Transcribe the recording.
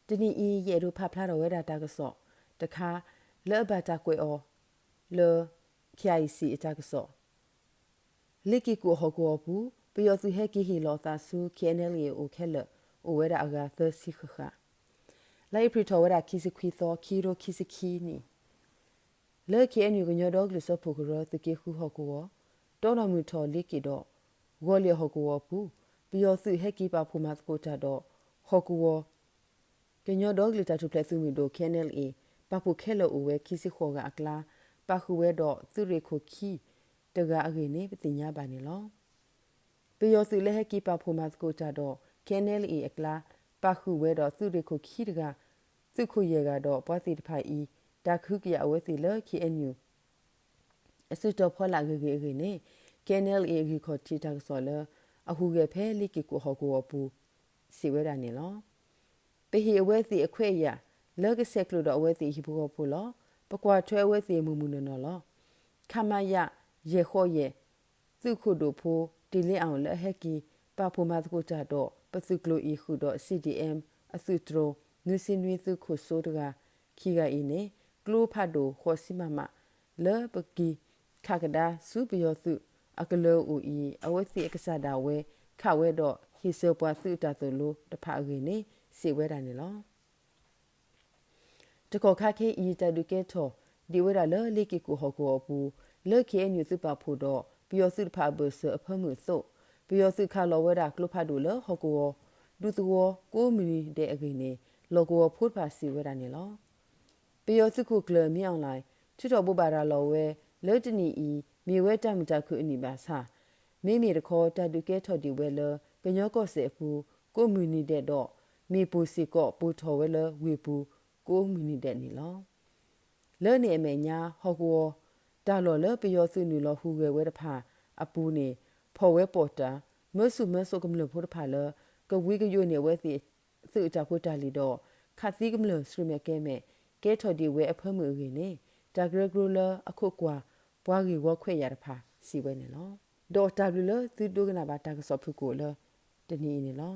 တနီအီရဲ့ရူဖဖလာတော်ဝဲတာတာကစော့တခါလဲ့ဘတာကွေအောလဲခိုင်စီအတာကစော့လိကီကိုဟကောဘူးပျော်စုဟဲကီဟီလောသာဆူ KNL အိုခဲလအိုဝဲတာအဂါသစီခခလိုက်ပရီတော်ဝဲတာခီစခွီသောခီရိုခီစခီနီလဲ့ KNU ကညောတော့ကလစဖို့ကရသကေခုဟကောတော်တော်မူတော်လိကီတော့ဝေါ်လျဟကောဘူးပျော်စုဟဲကီပါဖူမတ်ကိုတာတော့ဟကောကညောတော့ကလတာထုပလက်စုမီတို့ KNL ပပူခဲလောအိုဝဲခီစခောကအကလာပခုဝဲတော့သူရေခိုခီတကအဂေနေပတိညာပါနေလောပျော်စုလဲဟဲကီပါဖူမတ်ကိုတာတော့ KNL အကလာပခုဝဲတော့သူရေခိုခီတကသူခုရေကတော့ပွားစီတဖိုင်ဤဒါခုကရအဝဲစီလဲ KNU အစတော့ဖော်လာဂေဂေဂေနေ KNL ဂီခေါ်တီတာဆော်လအခုကဖဲလိကီကိုဟောကိုပူစီဝဲတာနေလောပဟီအဝဲစီအခွဲရလောကဆက်ကလို့တော့အဝဲစီဟီဘူကိုပူလောပကွာထွဲဝဲစီမူမူနော်လောခမရရေခေါ်ရသူခုတို့ဖိုးတီလင်းအောင်လက်ဟက်ကီပါဖိုမတ်ကိုကြတော့ပစုကလိုဤခုတော့ CDM အစုထရိုနုစင်နွေသူခုဆိုးတကခီကဤနေကလိုဖတ်တို့ခေါ်စီမမလဲပကီခါကဒါစုပယောစုအကလောဦးဤအဝစီအကဆာဒါဝဲခဝဲတော့ဟီဆောပွားစုတာသူလိုတဖာအင်းနေစေဝဲတာနေလောတကောခါခေဤတဒုကေထောဒီဝဲတာလဲလိကီကိုဟောကိုပူလဲခေညုစပဖို့တော့ပယောစုဖာဘဆအဖမှုစို့ပယောစုခါလောဝဲတာကလဖတ်တို့လဲဟောကိုဒုသောကိုမီတဲ့အင်းနေလောကိုဖို့ဖာစီဝဲတာနေလောပယောစုခုကလမြောင်းလိုက်ချွတ်တော်ဘဘာရာလောဝဲလဲတနီဤမြေဝဲတမတခုအနိပါစာမိမိတခေါ်တတုကဲထော်ဒီဝဲလကညောကော့စေဖူကိုမီနီတဲ့တော့မေပူစီကော့ပူထော်ဝဲလဝေပူကိုမီနီတဲ့နီလောလဲနေအမေညာဟောကောဒါလော်လပယောစုနူလောဟူဝဲဝဲတဖာအပူနေဖော်ဝဲပေါ်တာမဆုမဆုကမလဖို့တဖာလကဝီကယိုနေဝဲစီစုအတာဖို့တာလီတော့ခါစီကမလစရမကဲမဲ့ကဲထော်ဒီဝဲအဖမှုရင်းနေတာဂရဂရလအခုကွာဘွားကြီးဝခွဲရတဖာစီဝဲနေလောဒေါ်တာဘလသူဒုကနာဘာတာကဆော့ဖူကိုလတနီနေလော